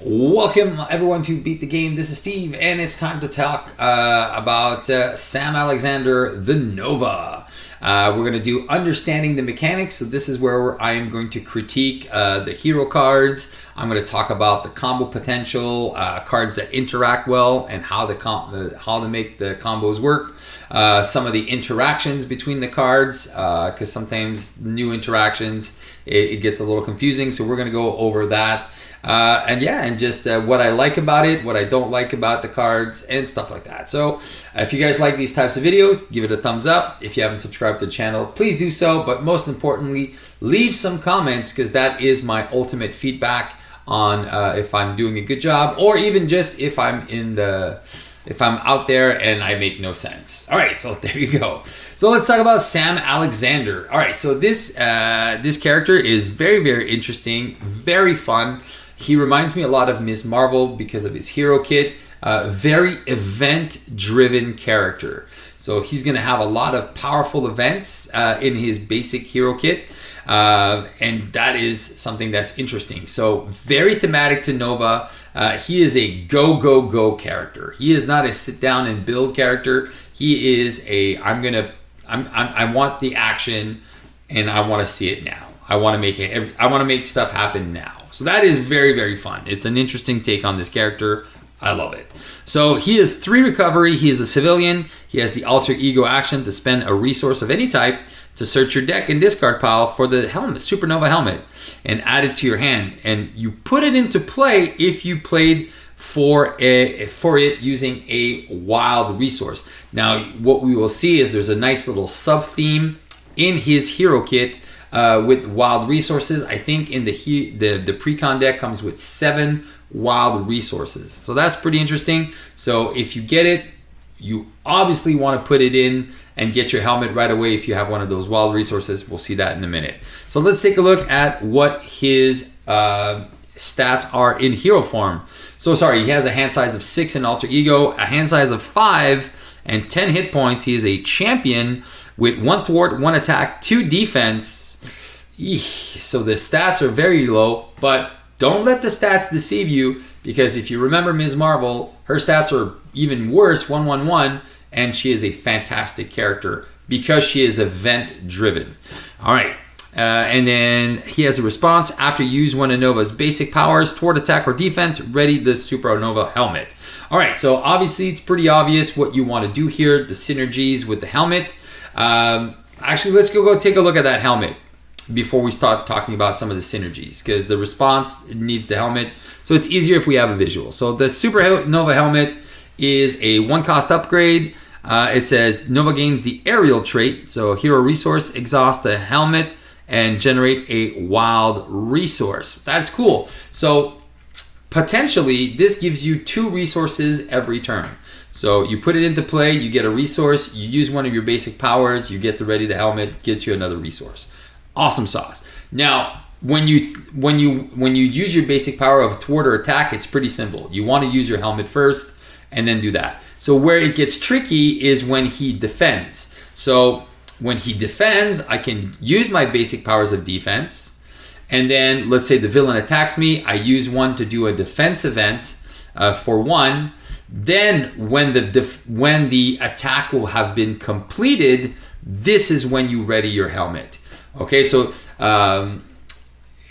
Welcome everyone to Beat the Game. This is Steve, and it's time to talk about Sam Alexander, the Nova. We're going to do Understanding the Mechanics. So this is where I am going to critique the hero cards. I'm going to talk about the combo potential, cards that interact well, and how to make the combos work. Some of the interactions between the cards, because sometimes new interactions, it gets a little confusing. So we're going to go over that. And just what I like about it, what I don't like about the cards, and stuff like that. So if you guys like these types of videos, give it a thumbs up. If you haven't subscribed to the channel, please do so. But most importantly, leave some comments, because that is my ultimate feedback on if I'm doing a good job, or even just if I'm out there and I make no sense. All right, so there you go. So let's talk about Sam Alexander. All right, so this character is very, very interesting, very fun. He reminds me a lot of Ms. Marvel because of his hero kit. Very event-driven character. So he's going to have a lot of powerful events in his basic hero kit. And that is something that's interesting. So very thematic to Nova. He is a go character. He is not a sit down and build character. He is a I want the action and I want to see it now. I want to make stuff happen now. So that is very, very fun. It's an interesting take on this character. I love it. So he has 3 recovery. He is a civilian. He has the alter ego action to spend a resource of any type to search your deck and discard pile for the helmet, Supernova helmet, and add it to your hand. And you put it into play if you played for it using a wild resource. Now, what we will see is there's a nice little sub theme in his hero kit with wild resources. I think in the pre-con deck comes with 7 wild resources. So that's pretty interesting. So if you get it, you obviously want to put it in and get your helmet right away if you have one of those wild resources. We'll see that in a minute. So let's take a look at what his stats are in hero form. So he has a hand size of 6 in alter ego, a hand size of 5 and 10 hit points. He is a champion with 1 thwart, 1 attack, 2 defense. So the stats are very low, but don't let the stats deceive you, because if you remember Ms. Marvel, her stats are even worse, 111, and she is a fantastic character because she is event driven. All right. And then he has a response after you use one of Nova's basic powers toward attack or defense, ready the Supernova helmet. All right, so obviously it's pretty obvious what you want to do here, the synergies with the helmet. Actually, let's go take a look at that helmet before we start talking about some of the synergies, because the response needs the helmet, so it's easier if we have a visual. So the Supernova helmet is a 1-cost upgrade. It says Nova gains the aerial trait, so hero resource, exhaust the helmet, and generate a wild resource. That's cool. So potentially this gives you 2 resources every turn. So you put it into play, you get a resource, you use one of your basic powers, you get the ready to helmet, gets you another resource. Awesome sauce. Now, when you use your basic power of thwart or attack, it's pretty simple. You want to use your helmet first and then do that. So where it gets tricky is when he defends. So when he defends, I can use my basic powers of defense, and then let's say the villain attacks me, I use one to do a defense event for 1. Then when the attack will have been completed, this is when you ready your helmet. Okay, so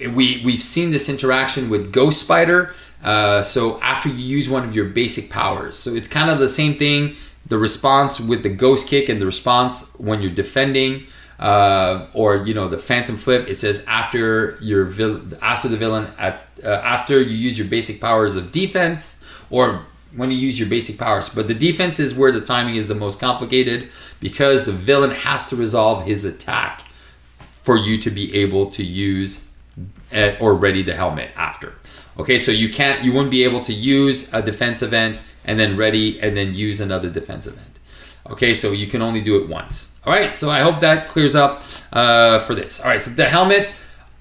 we've seen this interaction with Ghost Spider. So after you use one of your basic powers, so it's kind of the same thing. The response with the Ghost Kick and the response when you're defending, or the Phantom Flip. It says after you use your basic powers of defense, or when you use your basic powers. But the defense is where the timing is the most complicated, because the villain has to resolve his attack for you to be able to use or ready the helmet after. Okay, so you wouldn't be able to use a defense event and then ready and then use another defense event. Okay, so you can only do it once. All right, so I hope that clears up for this. All right, so the helmet,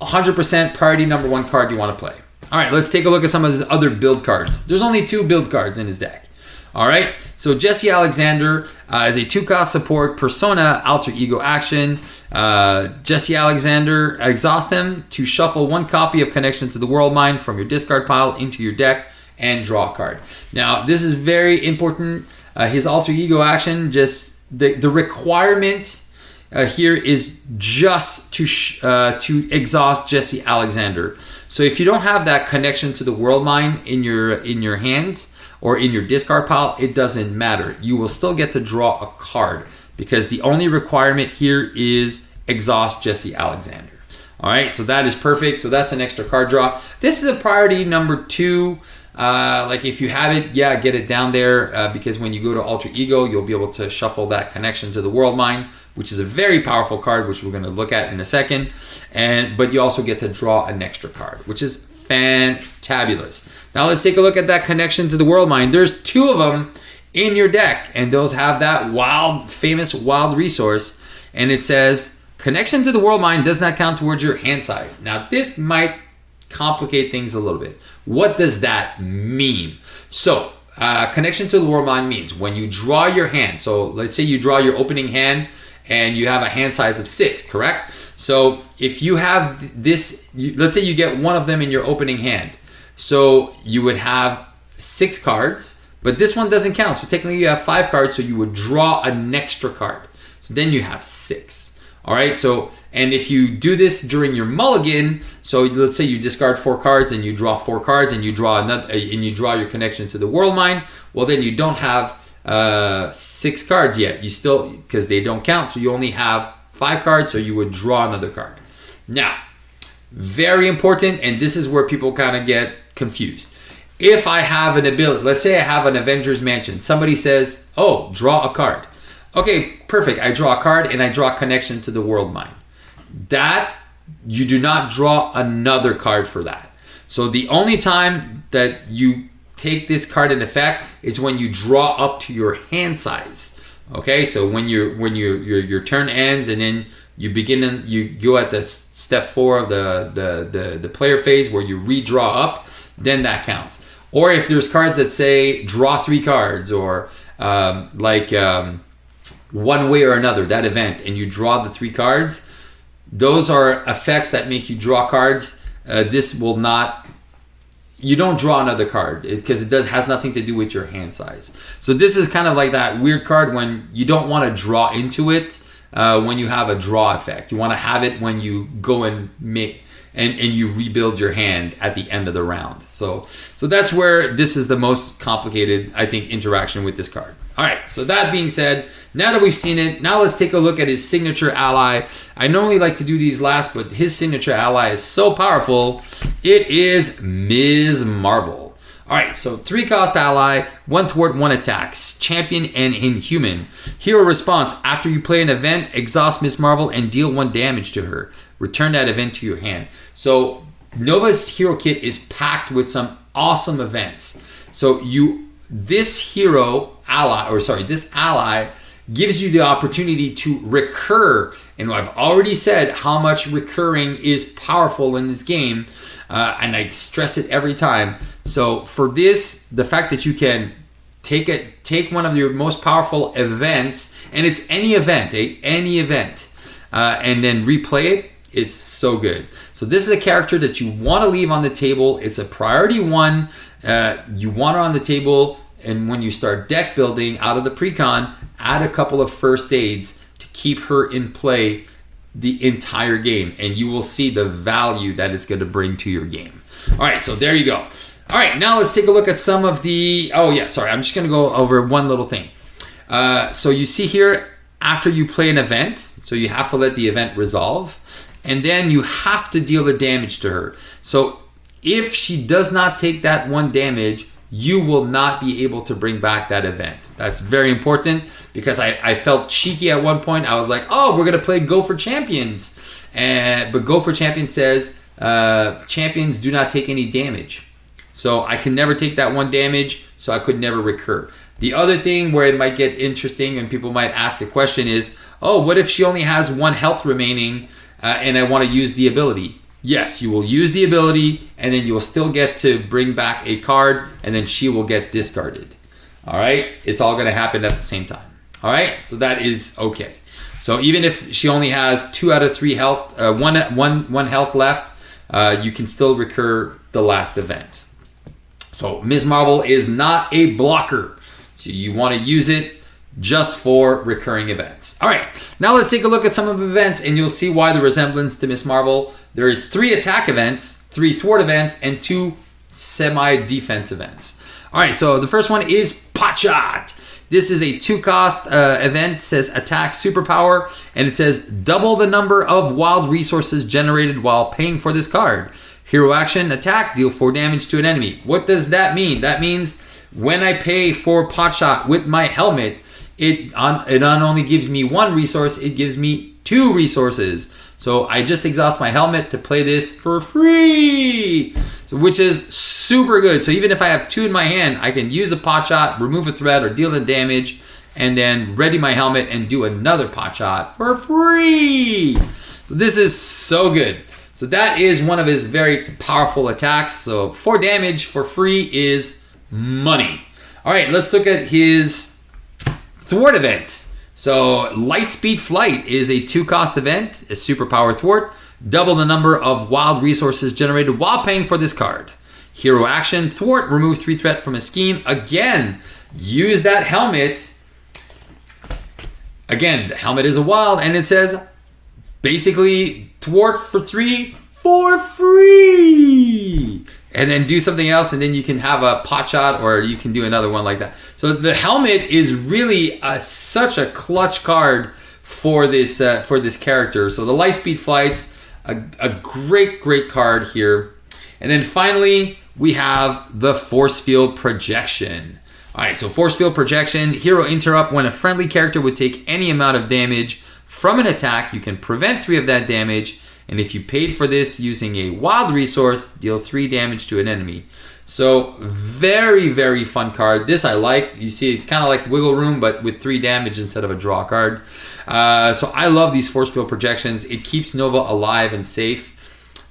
100% priority number 1 card you want to play. All right, let's take a look at some of his other build cards. There's only 2 build cards in his deck. All right, so Jesse Alexander is a 2-cost support persona alter ego action. Jesse Alexander, exhaust him to shuffle 1 copy of Connection to the World Mind from your discard pile into your deck and draw a card. Now, this is very important. His alter ego action, just the requirement here is just to exhaust Jesse Alexander. So if you don't have that Connection to the World Mind in your hands or in your discard pile, it doesn't matter. You will still get to draw a card because the only requirement here is exhaust Jesse Alexander. All right, so that is perfect. So that's an extra card draw. This is a priority number 2. Like if you have it, yeah, get it down there because when you go to Alter Ego, you'll be able to shuffle that Connection to the World Mind, which is a very powerful card, which we're going to look at in a second. But you also get to draw an extra card, which is fantabulous. Now let's take a look at that Connection to the World Mind. There's 2 of them in your deck, and those have that famous wild resource. And it says, Connection to the World Mind does not count towards your hand size. Now this might complicate things a little bit. What does that mean? So, Connection to the World Mind means when you draw your hand, so let's say you draw your opening hand and you have a hand size of 6, correct? So if you have this, let's say you get 1 of them in your opening hand. So you would have 6 cards, but this one doesn't count. So technically you have 5 cards, so you would draw an extra card. So then you have 6. All right, so, and if you do this during your mulligan, so let's say you discard 4 cards and you draw 4 cards and you draw another, and you draw your Connection to the World Mind, well then you don't have 6 cards yet. You still, because they don't count, so you only have 5 cards, so you would draw another card. Now, very important, and this is where people kind of get confused. If I have an ability, let's say I have an Avengers Mansion, somebody says, oh, draw a card. Okay, perfect. I draw a card and I draw Connection to the World Mind. That, you do not draw another card for that. So the only time that you take this card in effect is when you draw up to your hand size. Okay, so when your turn ends and then you go at the step 4 of the player phase where you redraw up, then that counts. Or if there's cards that say draw 3 cards or one way or another, that event, and you draw the 3 cards, those are effects that make you draw cards. This will not, you don't draw another card because it has nothing to do with your hand size. So this is kind of like that weird card when you don't want to draw into it when you have a draw effect. You want to have it when you go and make and you rebuild your hand at the end of the round. So that's where this is the most complicated, I think, interaction with this card. All right, so that being said, now that we've seen it, now let's take a look at his signature ally. I normally like to do these last, but his signature ally is so powerful. It is Ms. Marvel. All right, so 3-cost ally, 1 thwart, 1 attacks, champion and inhuman. Hero response: after you play an event, exhaust Ms. Marvel and deal 1 damage to her. Return that event to your hand. So Nova's hero kit is packed with some awesome events. So this ally gives you the opportunity to recur. And I've already said how much recurring is powerful in this game. And I stress it every time. So for this, the fact that you can take one of your most powerful events, and it's any event, and then replay it, it's so good. So this is a character that you want to leave on the table. It's a priority 1. You want her on the table, and when you start deck building out of the precon, add a couple of first aids to keep her in play the entire game, and you will see the value that it's going to bring to your game. All right, so there you go. All right, now let's take a look at some of the... Oh, yeah, sorry. I'm just going to go over one little thing. So you see here, after you play an event, so you have to let the event resolve, and then you have to deal the damage to her. So if she does not take that 1 damage, you will not be able to bring back that event. That's very important because I felt cheeky at one point. I was like, oh, we're going to play Go for Champions. But Go for Champions says champions do not take any damage. So I can never take that 1 damage, so I could never recur. The other thing where it might get interesting and people might ask a question is, oh, what if she only has 1 health remaining and I want to use the ability? Yes, you will use the ability and then you will still get to bring back a card and then she will get discarded. All right, it's all going to happen at the same time. All right, so that is okay. So even if she only has 2 out of 3 health, one health left, you can still recur the last event. So Ms. Marvel is not a blocker. So you want to use it just for recurring events. All right, now let's take a look at some of the events, and you'll see why the resemblance to Ms. Marvel. There is 3 attack events, 3 thwart events, and 2 semi-defense events. All right, so the first one is Potshot. This is a 2-cost event. It says attack superpower, and it says double the number of wild resources generated while paying for this card. Hero action, attack, deal 4 damage to an enemy. What does that mean? That means when I pay for Potshot with my helmet, it not only gives me 1 resource, it gives me 2 resources. So I just exhaust my helmet to play this for free, so, which is super good. So even if I have 2 in my hand, I can use a Potshot, remove a threat, or deal the damage, and then ready my helmet and do another Potshot for free. So this is so good. So that is one of his very powerful attacks. So 4 damage for free is money. All right, let's look at his thwart event. So Lightspeed Flight is a 2-cost event, a superpower thwart. Double the number of wild resources generated while paying for this card. Hero action, thwart, remove 3 threat from a scheme. Again, use that helmet. Again, the helmet is a wild, and it says basically thwart for 3 for free. And then do something else, and then you can have a Potshot, or you can do another one like that. So the helmet is really such a clutch card for this character. So the Lightspeed Flight's a great card here. And then finally, we have the Force Field Projection. All right, so Force Field Projection, hero interrupt. When a friendly character would take any amount of damage from an attack, you can prevent 3 of that damage. And if you paid for this using a wild resource, deal 3 damage to an enemy. So very fun card. This I like. You see, it's kind of like Wiggle Room, but with 3 damage instead of a draw card. So I love these Force Field Projections. It keeps Nova alive and safe,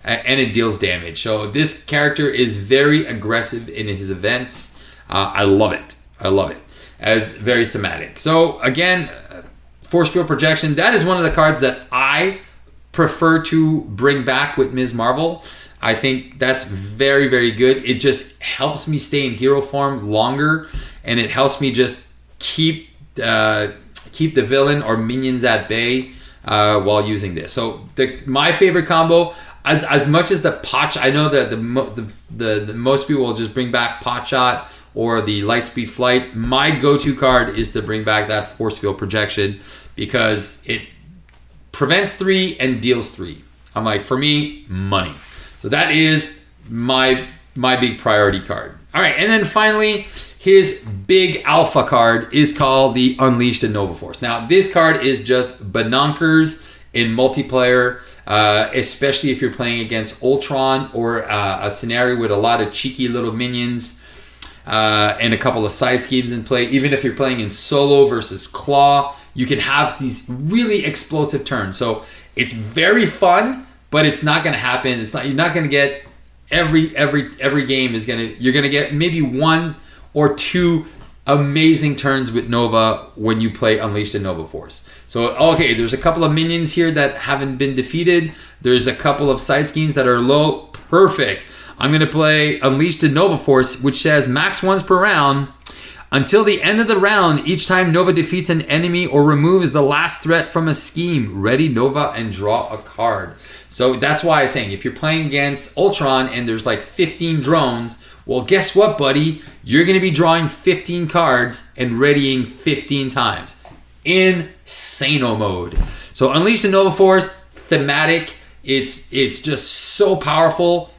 and it deals damage. So this character is very aggressive in his events. I love it. It's very thematic. So again, Force Field Projection, that is one of the cards that I prefer to bring back with Ms. Marvel. I think that's very good. It just helps me stay in hero form longer, and it helps me just keep the villain or minions at bay while using this. So my favorite combo, as much as the Potshot, I know that the most people will just bring back Potshot or the Lightspeed Flight. My go-to card is to bring back that Force Field Projection, because it prevents 3 and deals 3. I'm like, for me, money. So that is my big priority card. All right, and then finally, his big alpha card is called the Unleash the Nova Force. Now, this card is just banonkers in multiplayer, especially if you're playing against Ultron or a scenario with a lot of cheeky little minions and a couple of side schemes in play. Even if you're playing in solo versus Claw, you can have these really explosive turns. So it's very fun, but it's not going to happen. You're not going to get every game you're going to get maybe 1 or 2 amazing turns with Nova when you play Unleash the Nova Force. So okay, there's a couple of minions here that haven't been defeated. There's a couple of side schemes that are low. Perfect. I'm going to play Unleash the Nova Force, which says max 1s per round. Until the end of the round, each time Nova defeats an enemy or removes the last threat from a scheme, ready Nova and draw a card. So that's why I'm saying, if you're playing against Ultron and there's like 15 drones, well, guess what, buddy? You're going to be drawing 15 cards and readying 15 times. Insano mode. So Unleash the Nova Force, thematic. It's just so powerful,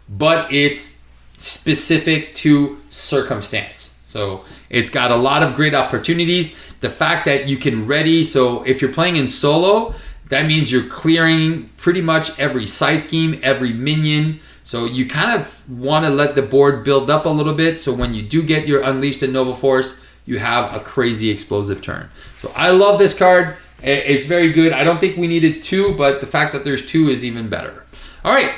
but it's specific to circumstance. So it's got a lot of great opportunities. The fact that you can ready, so if you're playing in solo, that means you're clearing pretty much every side scheme, every minion. So you kind of want to let the board build up a little bit, so when you do get your Unleash the Nova Force, you have a crazy explosive turn. So I love this card. It's very good. I don't think we needed 2, but the fact that there's 2 is even better. All right.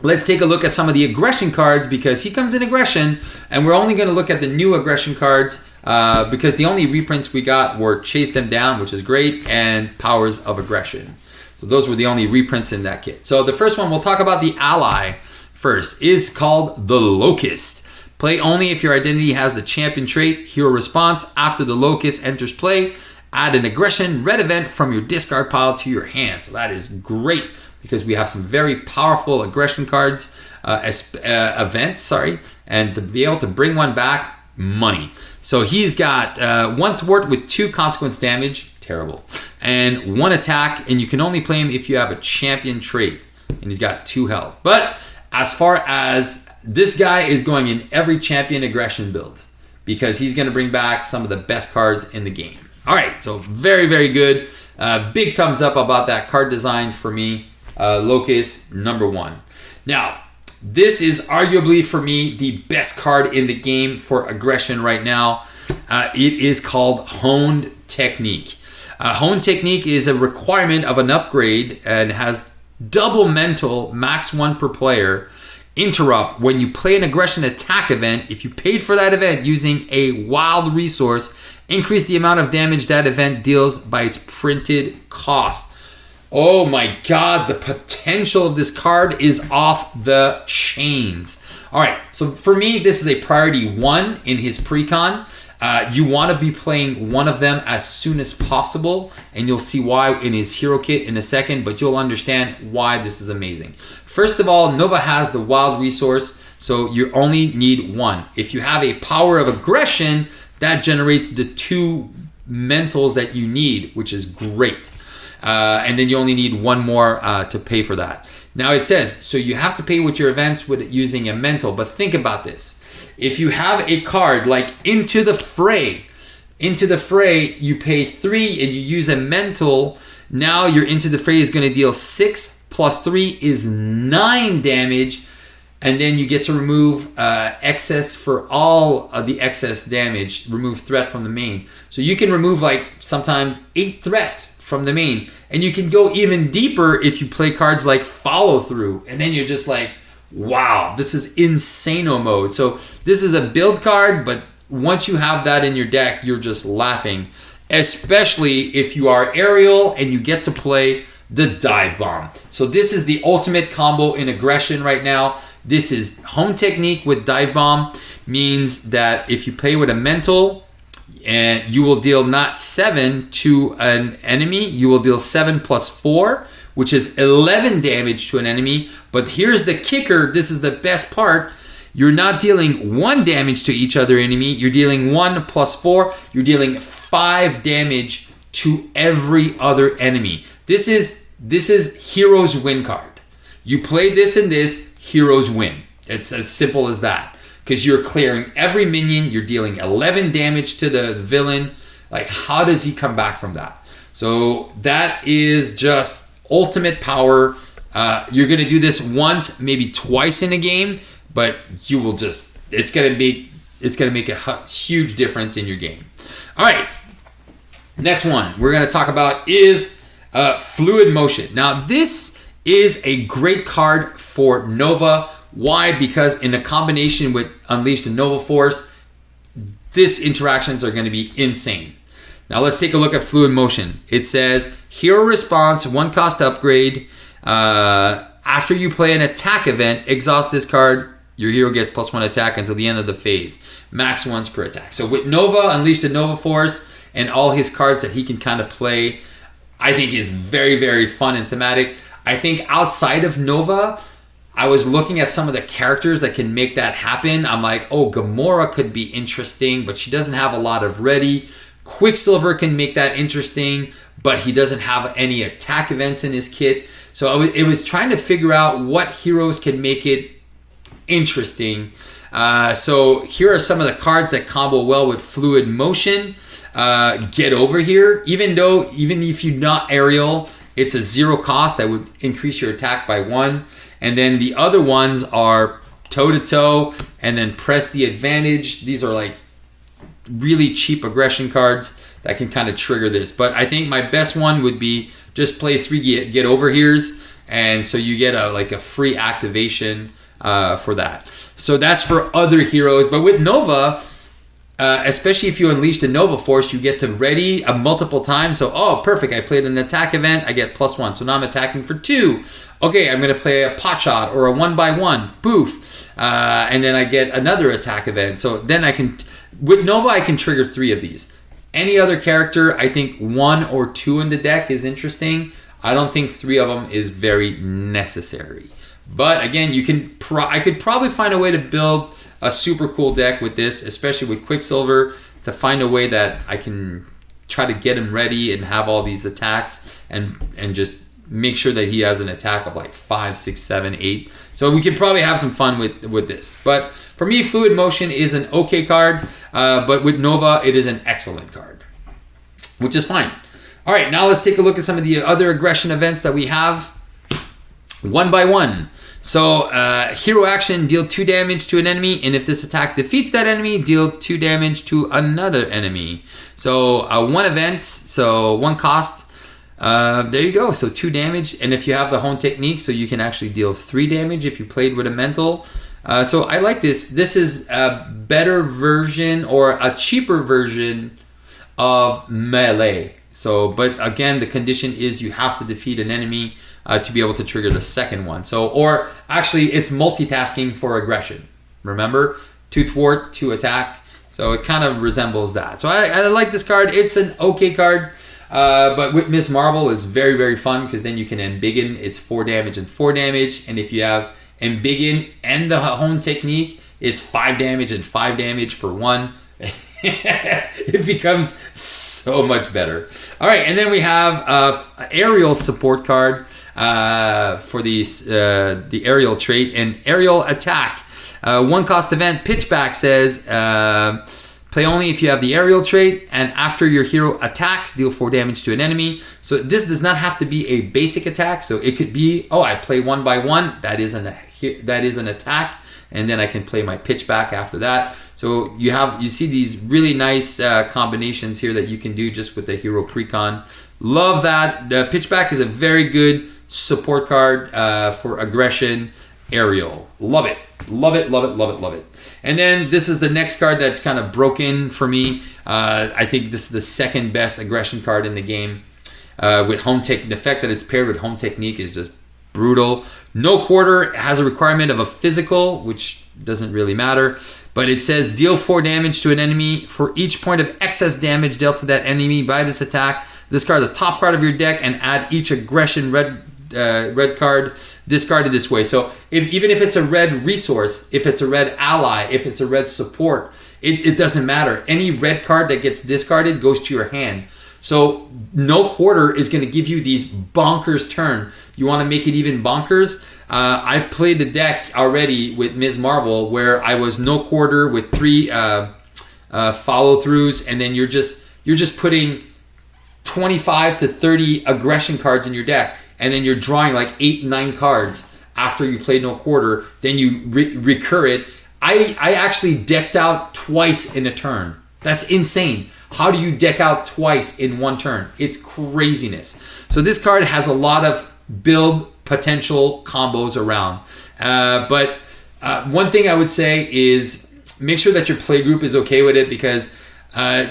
let's take a look at some of the aggression cards because he comes in aggression, and we're only going to look at the new aggression cards because the only reprints we got were Chase Them Down, which is great, and Powers of Aggression. So those were the only reprints in that kit. So the first one, we'll talk about the ally first, is called the Locust. Play only if your identity has the champion trait, hero response. After the Locust enters play, add an aggression red event from your discard pile to your hand. So that is great because we have some very powerful aggression cards, events, and to be able to bring one back, money. So he's got one thwart with 2 consequence damage, terrible, and 1 attack, and you can only play him if you have a champion trait, and he's got 2 health. But as far as this guy is going in every champion aggression build because he's going to bring back some of the best cards in the game. All right, so very, very good. Big thumbs up about that card design for me. Locust, number 1. Now, this is arguably for me the best card in the game for aggression right now. It is called Honed Technique. Honed Technique is a requirement of an upgrade and has double mental, max 1 per player. Interrupt. When you play an aggression attack event, if you paid for that event using a wild resource, increase the amount of damage that event deals by its printed cost. Oh my god, the potential of this card is off the chains. All right, so for me, this is a priority 1 in his precon. You want to be playing one of them as soon as possible, and you'll see why in his hero kit in a second, but you'll understand why this is amazing. First of all, Nova has the wild resource, so you only need 1. If you have a power of aggression, that generates the 2 mentals that you need, which is great. And then you only need 1 more to pay for that. Now it says, so you have to pay with your events with using a mental, but think about this. If you have a card like Into the Fray, you pay 3 and you use a mental, now your Into the Fray is going to deal 6 plus 3 is 9 damage, and then you get to remove excess for all of the excess damage, remove threat from the main. So you can remove like sometimes 8 threat from the main, and you can go even deeper if you play cards like Follow Through, and then you're just like, wow, this is insano mode. So this is a build card, but once you have that in your deck, you're just laughing, especially if you are aerial and you get to play the Dive Bomb. So this is the ultimate combo in aggression right now. This is Home Technique with Dive Bomb, means that if you play with a mental, and you will deal not 7 to an enemy, you will deal 7 plus 4, which is 11 damage to an enemy. But here's the kicker, this is the best part. You're not dealing 1 damage to each other enemy, you're dealing 1 plus 4, you're dealing 5 damage to every other enemy. This is Heroes Win card. You play this and this, Heroes Win. It's as simple as that. Because you're clearing every minion, you're dealing 11 damage to the villain. Like, how does he come back from that? So that is just ultimate power. You're going to do this once, maybe twice in a game, but you will just, it's going to make a huge difference in your game. All right. Next one we're going to talk about is Fluid Motion. Now, this is a great card for Nova. Why? Because in a combination with Unleash the Nova Force, these interactions are going to be insane. Now, let's take a look at Fluid Motion. It says, Hero Response, 1 cost upgrade. After you play an attack event, exhaust this card. Your hero gets +1 attack until the end of the phase. Max 1s per attack. So with Nova, Unleash the Nova Force, and all his cards that he can kind of play, I think is very, very fun and thematic. I think outside of Nova, I was looking at some of the characters that can make that happen. I'm like, oh, Gamora could be interesting, but she doesn't have a lot of ready. Quicksilver can make that interesting, but he doesn't have any attack events in his kit. So it was trying to figure out what heroes can make it interesting. So here are some of the cards that combo well with Fluid Motion. Get Over Here. Even if you're not aerial, it's a 0 cost that would increase your attack by 1. And then the other ones are Toe to Toe and then Press the Advantage. These are like really cheap aggression cards that can kind of trigger this. But I think my best one would be just play 3 Get Over Here's and so you get a free activation for that. So that's for other heroes. But with Nova, especially if you unleash the Nova Force, you get to ready multiple times. So, oh, perfect. I played an attack event. I get +1. So now I'm attacking for 2. Okay, I'm going to play a pot shot or a 1x1. Poof. And then I get another attack event. So then with Nova, I can trigger 3 of these. Any other character, I think 1 or 2 in the deck is interesting. I don't think 3 of them is very necessary. But again, I could probably find a way to build a super cool deck with this, especially with Quicksilver, to find a way that I can try to get him ready and have all these attacks and just make sure that he has an attack of 5, 6, 7, 8. So we can probably have some fun with this. But for me, Fluid Motion is an okay card, but with Nova, it is an excellent card, which is fine. All right, now let's take a look at some of the other aggression events that we have. 1x1. So, hero action, deal 2 damage to an enemy, and if this attack defeats that enemy, deal 2 damage to another enemy. So, 1 event, so 1 cost. There you go, so 2 damage, and if you have the Hone Technique, so you can actually deal 3 damage if you played with a mental. So, I like this. This is a better version or a cheaper version of melee. So, but again, the condition is you have to defeat an enemy to be able to trigger the second one. So, or actually, it's multitasking for aggression. Remember, 2 thwart, 2 attack. So it kind of resembles that. So I like this card. It's an okay card, but with Ms. Marvel, it's very, very fun because then you can Embiggen. It's 4 damage and 4 damage, and if you have Embiggen and the Hone Technique, it's 5 damage and 5 damage for 1. It becomes so much better. All right, and then we have aerial support card for the aerial trait and aerial attack. 1 cost event. Pitchback says play only if you have the aerial trait, and after your hero attacks, deal 4 damage to an enemy. So this does not have to be a basic attack. So it could be, oh, I play 1x1. That is an attack, and then I can play my pitchback after that. So you see these really nice combinations here that you can do just with the hero precon. Love that. The pitchback is a very good support card for aggression aerial. Love it. Love it, love it, love it, love it. And then this is the next card that's kind of broken for me. I think this is the second best aggression card in the game. With Home Technique, the fact that it's paired with Home Technique is just brutal. No quarter has a requirement of a physical, which doesn't really matter. But it says deal 4 damage to an enemy. For each point of excess damage dealt to that enemy by this attack, discard the top card of your deck and add each aggression red card discarded this way. So even if it's a red resource, if it's a red ally, if it's a red support, it doesn't matter. Any red card that gets discarded goes to your hand. So no quarter is going to give you these bonkers turn. You want to make it even bonkers? I've played the deck already with Ms. Marvel where I was no quarter with 3 follow throughs, and then you're just putting 25 to 30 aggression cards in your deck, and then you're drawing 8, 9 cards after you play no quarter. Then you recur it. I actually decked out twice in a turn. That's insane. How do you deck out twice in 1 turn? It's craziness. So this card has a lot of build potential combos around. But one thing I would say is make sure that your play group is okay with it, because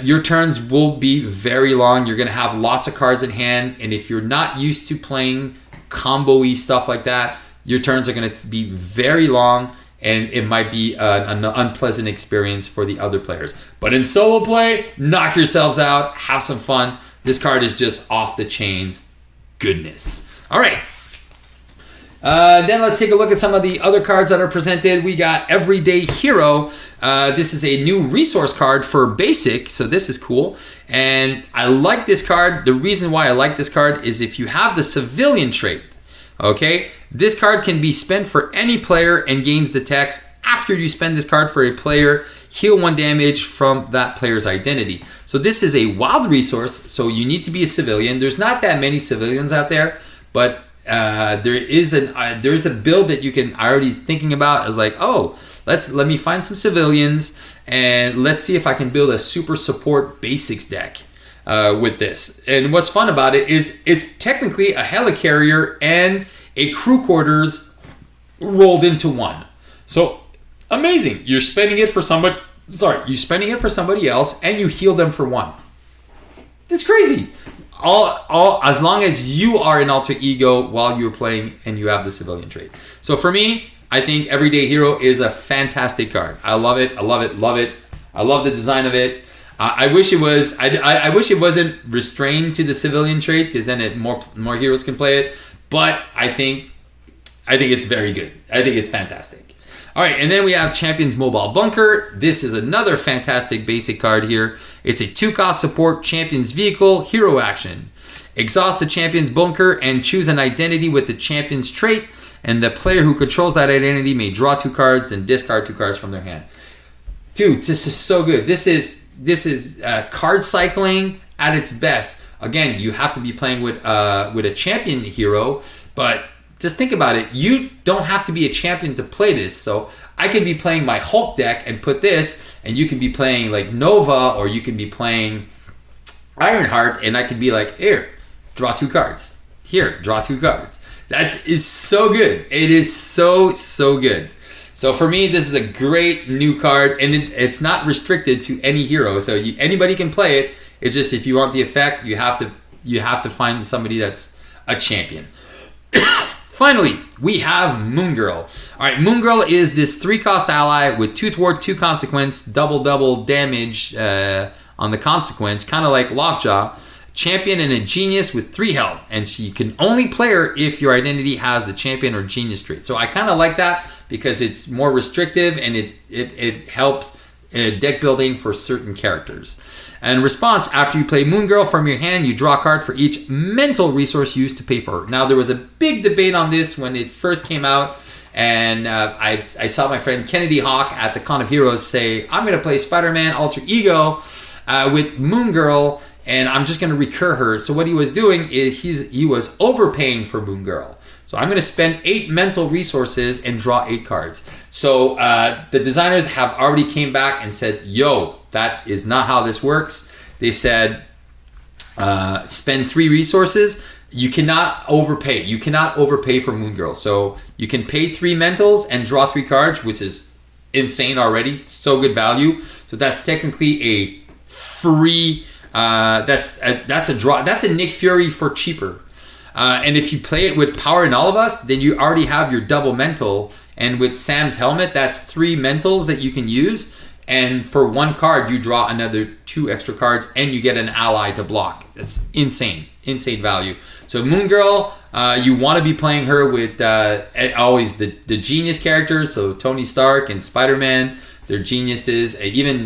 your turns will be very long. You're going to have lots of cards in hand. And if you're not used to playing combo-y stuff like that, your turns are going to be very long. And it might be an unpleasant experience for the other players. But in solo play, knock yourselves out. Have some fun. This card is just off the chains goodness. All right. Then let's take a look at some of the other cards that are presented. We got Everyday Hero. This is a new resource card for basic, so this is cool. And I like this card. The reason why I like this card is if you have the civilian trait, okay, this card can be spent for any player and gains the text. After you spend this card for a player, heal 1 damage from that player's identity. So this is a wild resource, so you need to be a civilian. There's not that many civilians out there, but there's a build that you can already thinking about. I was like, oh, let me find some civilians and let's see if I can build a super support basics deck with this. And what's fun about it is it's technically a helicarrier and a crew quarters rolled into one. So amazing. You're spending it for somebody. You're spending it for somebody else, and you heal them for one. It's crazy. All as long as you are an alter ego while you're playing and you have the civilian trait. So for me, I think Everyday Hero is a fantastic card. I love it. I love it. Love it. I love the design of it. I wish it was. I wish it wasn't restrained to the civilian trait, because then more heroes can play it. But I think it's very good. I think it's fantastic. All right, and then we have Champion's Mobile Bunker. This is another fantastic basic card here. It's a 2-cost support Champion's Vehicle hero action. Exhaust the Champion's Bunker and choose an identity with the Champion's trait, and the player who controls that identity may draw 2 cards, then discard 2 cards from their hand. Dude, this is so good. This is card cycling at its best. Again, you have to be playing with a champion hero, but just think about it. You don't have to be a champion to play this. So I could be playing my Hulk deck and put this, and you can be playing like Nova, or you can be playing Ironheart, and I could be like, here, draw 2 cards. Here, draw 2 cards. That is so good. It is so good. So for me, this is a great new card, and it's not restricted to any hero. So anybody can play it. It's just, if you want the effect, you have to find somebody that's a champion. Finally, we have Moon Girl. All right, Moon Girl is this 3-cost ally with 2 thwart, 2 consequence, double damage on the consequence, kind of like Lockjaw. Champion and a genius with 3 health, and she can only play her if your identity has the champion or genius trait. So I kind of like that, because it's more restrictive, and it helps deck building for certain characters. And response, after you play Moon Girl from your hand, you draw a card for each mental resource used to pay for her. Now, there was a big debate on this when it first came out, and I saw my friend Kennedy Hawk at the Con of Heroes say, I'm going to play Spider-Man Alter Ego with Moon Girl, and I'm just going to recur her. So what he was doing is he was overpaying for Moon Girl. So I'm going to spend 8 mental resources and draw 8 cards. So the designers have already came back and said, yo, that is not how this works. They said, spend 3 resources. You cannot overpay. You cannot overpay for Moon Girl. So you can pay 3 mentals and draw 3 cards, which is insane already. So good value. So that's technically a free, that's a draw. That's a Nick Fury for cheaper. And if you play it with Power in All of Us, then you already have your double mental. And with Sam's Helmet, that's 3 mentals that you can use. And for 1 card, you draw another 2 extra cards, and you get an ally to block. That's insane value. So Moon Girl, you want to be playing her with always the genius characters. So Tony Stark and Spider-Man, they're geniuses. Even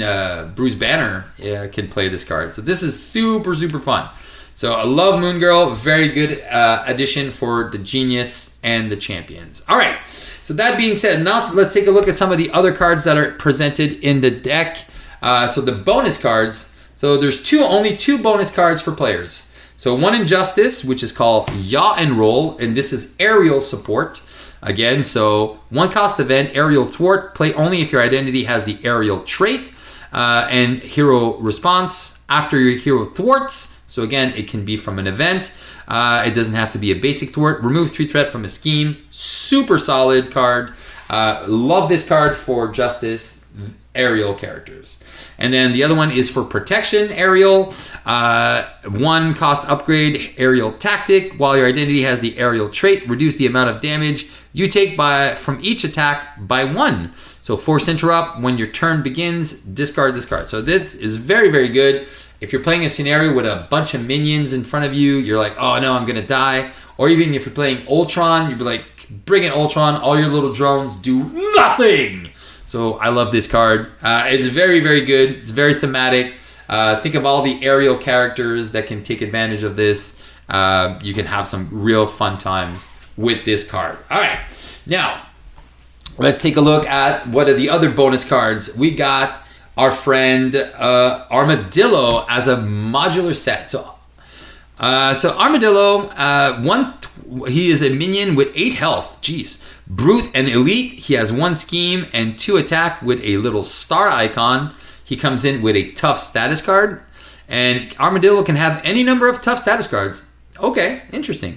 Bruce Banner can play this card. So this is super fun. So I love Moon Girl. Very good addition for the genius and the champions. All right. So that being said, now let's take a look at some of the other cards that are presented in the deck. So the bonus cards. So there's only two bonus cards for players. So one Injustice, which is called Yaw and Roll, and this is aerial support. Again, so 1-cost event, aerial thwart. Play only if your identity has the aerial trait. And hero response, after your hero thwarts. So again, it can be from an event. It doesn't have to be a basic thwart. Remove 3 threat from a scheme. Super solid card. Love this card for Justice aerial characters. And then the other one is for protection aerial. 1-cost upgrade aerial tactic. While your identity has the aerial trait, reduce the amount of damage you take from each attack by 1. So force interrupt. When your turn begins, discard this card. So this is very good. If you're playing a scenario with a bunch of minions in front of you, you're like, oh no, I'm going to die. Or even if you're playing Ultron, you'd be like, bring in Ultron, all your little drones do nothing. So I love this card. It's very good. It's very thematic. Think of all the aerial characters that can take advantage of this. You can have some real fun times with this card. All right, now let's take a look at what are the other bonus cards. We got our friend Armadillo as a modular set. So Armadillo, he is a minion with 8 health. Jeez. Brute and Elite. He has 1 scheme and 2 attack with a little star icon. He comes in with a tough status card. And Armadillo can have any number of tough status cards. Okay, interesting.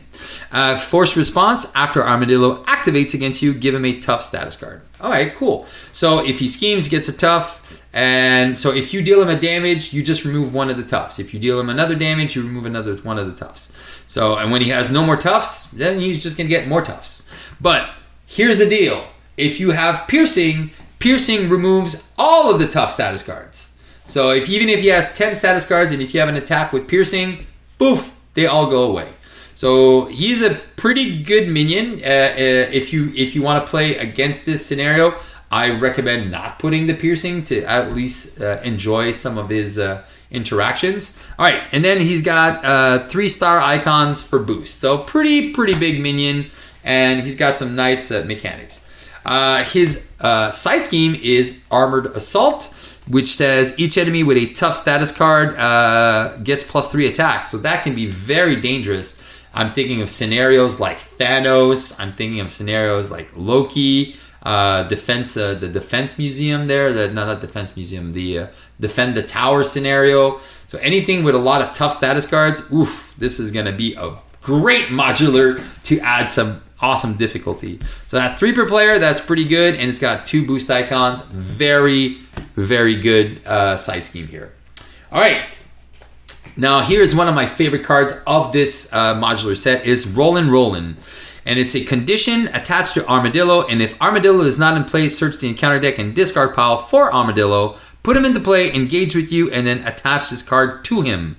Force response, after Armadillo activates against you, give him a tough status card. All right, cool. So if he schemes, he gets a tough. And so if you deal him a damage, you just remove one of the toughs. If you deal him another damage, you remove another one of the toughs. So, and when he has no more toughs, then he's just going to get more toughs. But here's the deal. If you have piercing, piercing removes all of the tough status cards. So even if he has 10 status cards and if you have an attack with piercing, poof, they all go away. So he's a pretty good minion. If you want to play against this scenario, I recommend not putting the piercing to at least enjoy some of his interactions. All right, and then he's got 3-star icons for boost. So pretty big minion, and he's got some nice mechanics. His side scheme is Armored Assault, which says each enemy with a tough status card gets +3 attack. So that can be very dangerous. I'm thinking of scenarios like Thanos. I'm thinking of scenarios like Loki, the defense museum there. Not defense museum, the defend the tower scenario. So anything with a lot of tough status cards, oof, this is going to be a great modular to add some awesome difficulty. So that 3 per player, that's pretty good, and it's got 2 boost icons. Very good side scheme here. All right, now here's one of my favorite cards of this modular set is Rollin', and it's a condition attached to Armadillo, and if Armadillo is not in play, search the encounter deck and discard pile for Armadillo, put him into play, engage with you, and then attach this card to him.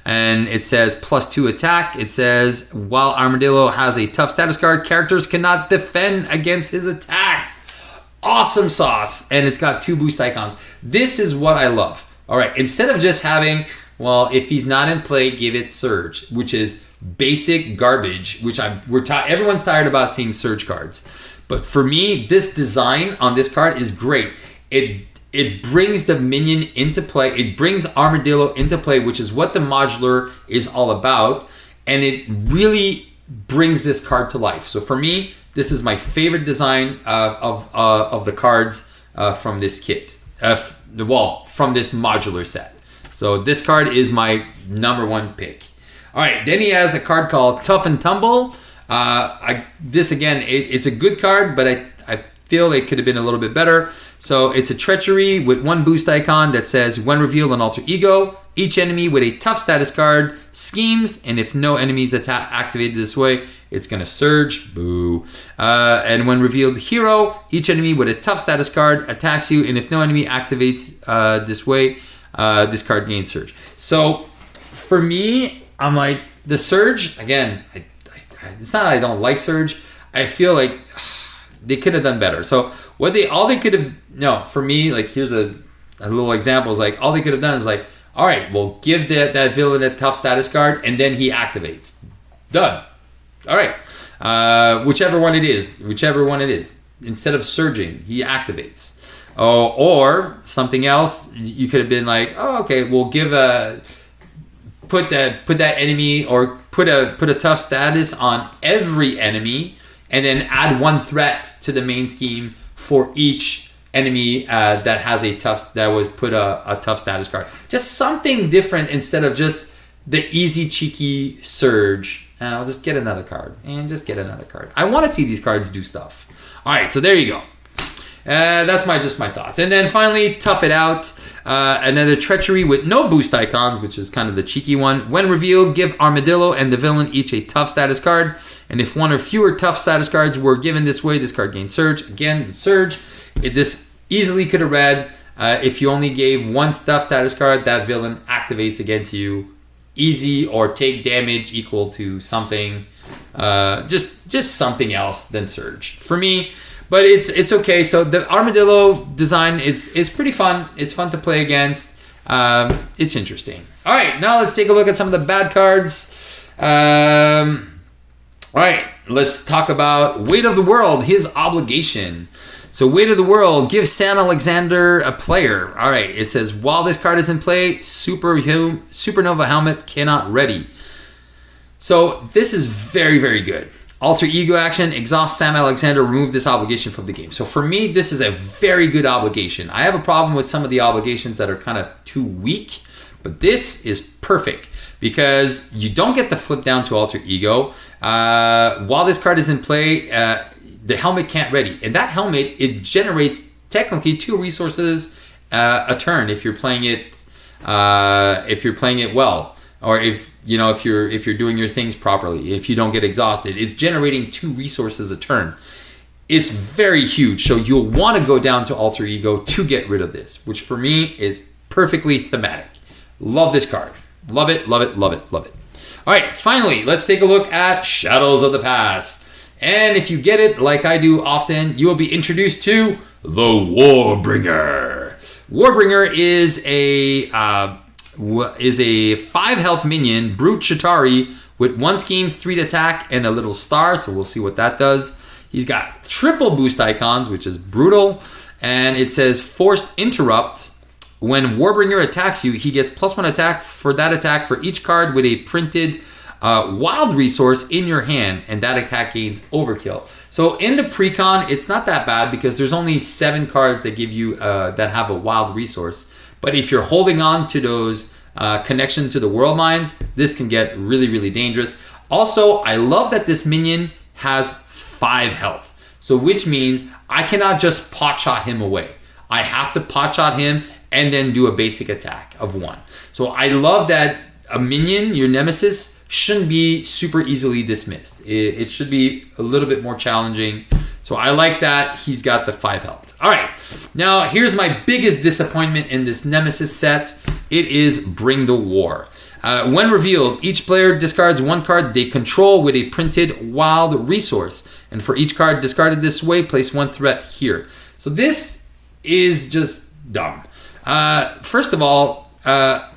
And it says +2 attack. It says, while Armadillo has a tough status card, characters cannot defend against his attacks. Awesome sauce. And it's got 2 boost icons. This is what I love. All right, instead of just having, well, if he's not in play, give it Surge, which is basic garbage, which everyone's tired about seeing Surge cards. But for me, this design on this card is great. It brings the minion into play. It brings Armadillo into play, which is what the modular is all about. And it really brings this card to life. So for me, this is my favorite design of the cards from this kit. From this modular set. So this card is my #1 pick. All right, then he has a card called Tough and Tumble. This again, it's a good card, but I feel it could have been a little bit better. So it's a treachery with 1 boost icon that says, when revealed an alter ego, each enemy with a tough status card schemes, and if no enemies activated this way, it's going to surge. Boo. And when revealed hero, each enemy with a tough status card attacks you, and if no enemy activates this way, this card gains surge. So for me, I'm like, the surge, again, it's not that I don't like surge. I feel like they could have done better. So for me, like, here's a little example, is like, all they could have done is like, all right, well, give that villain a tough status card, and then he activates. Done. All right. Whichever one it is. Instead of surging, he activates. Oh, or something else, you could have been like, oh, okay, we'll put that enemy, or put a tough status on every enemy, and then add 1 threat to the main scheme for each enemy that has a tough status card. Just something different instead of just the easy cheeky surge. I'll just get another card and just get another card. I want to see these cards do stuff. All right, so there you go. That's my thoughts. And then finally, Tough It Out. Another treachery with no boost icons, which is kind of the cheeky one. When revealed, give Armadillo and the villain each a tough status card. And if 1 or fewer tough status cards were given this way, this card gains surge. Again, the surge. This easily could have read, if you only gave 1 tough status card, that villain activates against you. Easy, or take damage equal to something. Just something else than surge. For me, but it's okay. So the Armadillo design is pretty fun. It's fun to play against. It's interesting. All right, now let's take a look at some of the bad cards. All right, let's talk about Weight of the World, his obligation. So Weight of the World, give Sam Alexander a player. All right, it says, while this card is in play, Supernova Helmet cannot ready. So this is very good. Alter Ego action, exhaust Sam Alexander, remove this obligation from the game. So for me, this is a very good obligation. I have a problem with some of the obligations that are kind of too weak, But this is perfect because you don't get the flip down to alter ego. While this card is in play, the helmet can't ready. And that helmet, it generates technically 2 resources a turn if you're playing it well, or if you're doing your things properly. If you don't get exhausted, it's generating 2 resources a turn. It's very huge, so you'll want to go down to alter ego to get rid of this, which for me is perfectly thematic. Love this card. Love it, love it, love it, love it. All right, finally, let's take a look at Shadows of the Past. And if you get it, like I do often, you will be introduced to the Warbringer. Warbringer is a 5 health minion, Brute Chitauri, with 1 scheme, 3 attack, and a little star, so we'll see what that does. He's got triple boost icons, which is brutal, and it says Forced Interrupt. When Warbringer attacks you, he gets +1 attack for that attack for each card with a printed wild resource in your hand, and that attack gains overkill. So in the precon, it's not that bad because there's only 7 cards that give you that have a wild resource. But if you're holding on to those connection to the world mines, this can get really, really dangerous. Also, I love that this minion has 5 health. So which means I cannot just pot shot him away. I have to pot shot him and then do a basic attack of 1. So I love that a minion, your nemesis, shouldn't be super easily dismissed. It should be a little bit more challenging. So I like that he's got the 5 health. All right, now here's my biggest disappointment in this nemesis set. It is Bring the War. When revealed, each player discards 1 card they control with a printed wild resource. And for each card discarded this way, place 1 threat here. So this is just dumb. First of all,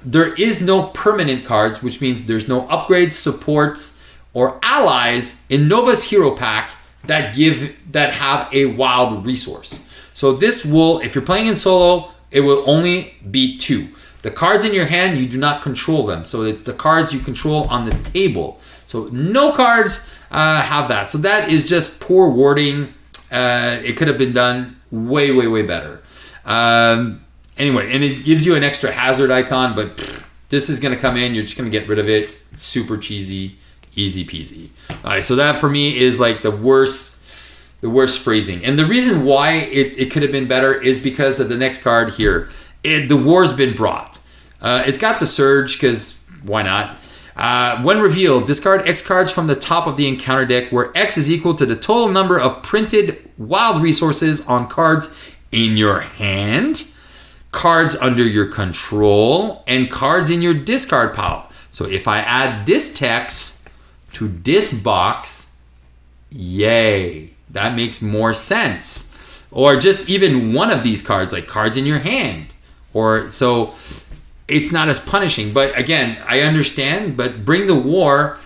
there is no permanent cards, which means there's no upgrades, supports, or allies in Nova's Hero Pack that have a wild resource. So this will, if you're playing in solo, it will only be 2. The cards in your hand, you do not control them. So it's the cards you control on the table. So no cards have that. So that is just poor wording. It could have been done way, way, way better. Anyway, and it gives you an extra hazard icon, but this is going to come in. You're just going to get rid of it. Super cheesy, easy peasy. All right, so that for me is like the worst phrasing. And the reason why it could have been better is because of the next card here. The war's been brought. It's got the surge because why not? When revealed, discard X cards from the top of the encounter deck where X is equal to the total number of printed wild resources on cards in your hand, cards under your control, and cards in your discard pile. So if I add this text to this box, yay, that makes more sense. Or just even one of these cards, like cards in your hand. Or so it's not as punishing. But again, I understand, but Bring the War,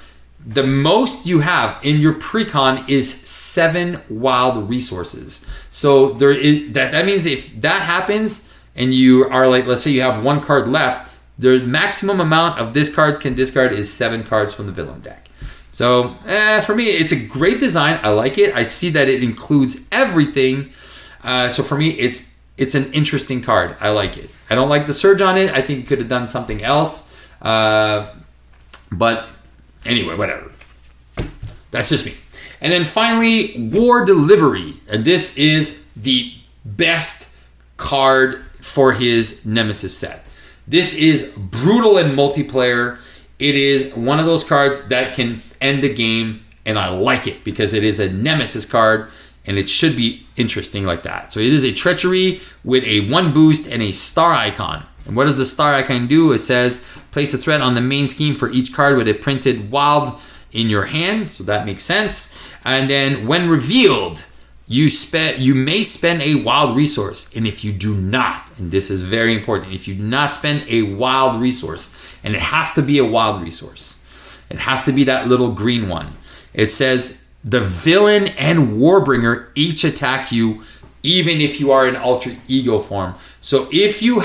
the most you have in your precon is 7 wild resources. So there is that means if that happens and you are like, let's say you have 1 card left, the maximum amount of this card can discard is 7 cards from the villain deck. So for me, it's a great design. I like it. I see that it includes everything. So for me, it's an interesting card. I like it. I don't like the surge on it. I think you could have done something else. But anyway, whatever. That's just me. And then finally, War Delivery. And this is the best card for his Nemesis set. This is brutal in multiplayer. It is one of those cards that can end a game, and I like it because it is a Nemesis card, and it should be interesting like that. So it is a Treachery with a 1 boost and a star icon. And what does the star icon do? It says, place a threat on the main scheme for each card with a printed wild in your hand. So that makes sense. And then when revealed, you may spend a wild resource. And if you do not, and this is very important, if you do not spend a wild resource, and it has to be a wild resource, it has to be that little green one. It says the villain and Warbringer each attack you, even if you are in alter ego form. So if you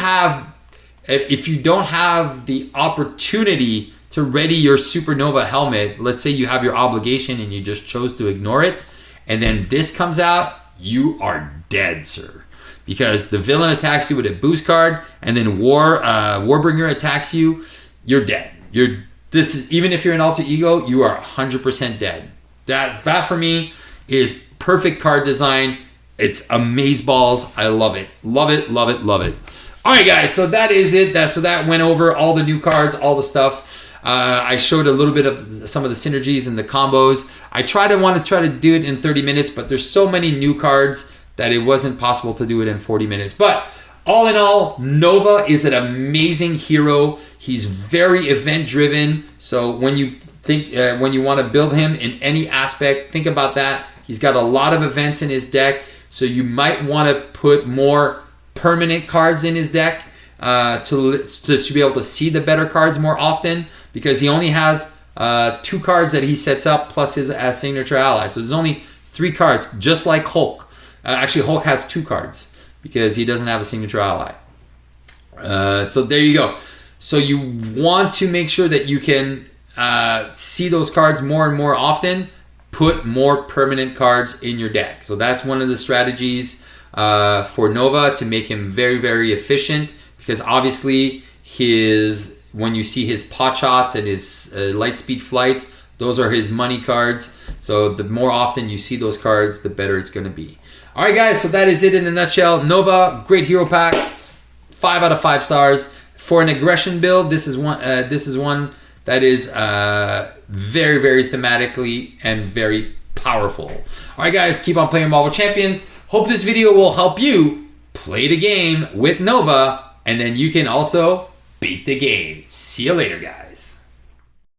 don't have the opportunity to ready your supernova helmet, let's say you have your obligation and you just chose to ignore it, and then this comes out, you are dead, sir. because the villain attacks you with a boost card, and then Warbringer attacks you, you're dead. Even if you're an alter ego, you are 100% dead. That for me is perfect card design. It's amazeballs. I love it. Love it, love it, love it. All right, guys, so that is it. So that went over all the new cards, all the stuff. I showed a little bit of some of the synergies and the combos. I want to try to do it in 30 minutes, but there's so many new cards that it wasn't possible to do it in 40 minutes. But all in all, Nova is an amazing hero. He's very event-driven. So when you want to build him in any aspect, think about that. He's got a lot of events in his deck, so you might want to put more permanent cards in his deck to be able to see the better cards more often, because he only has 2 cards that he sets up plus his signature ally. So there's only 3 cards, just like Hulk. Actually, Hulk has 2 cards because he doesn't have a signature ally. So there you go. So you want to make sure that you can see those cards more and more often. Put more permanent cards in your deck. So that's one of the strategies for Nova to make him very, very efficient, because obviously when you see his pot shots and his light speed flights, those are his money cards. So the more often you see those cards, the better it's going to be. All right, guys, so that is it in a nutshell. Nova, great hero pack, 5 out of 5 stars. For an aggression build, this is one that is very, very thematically and very powerful. All right, guys, keep on playing Marvel Champions. Hope this video will help you play the game with Nova, and then you can also beat the game. See you later, guys.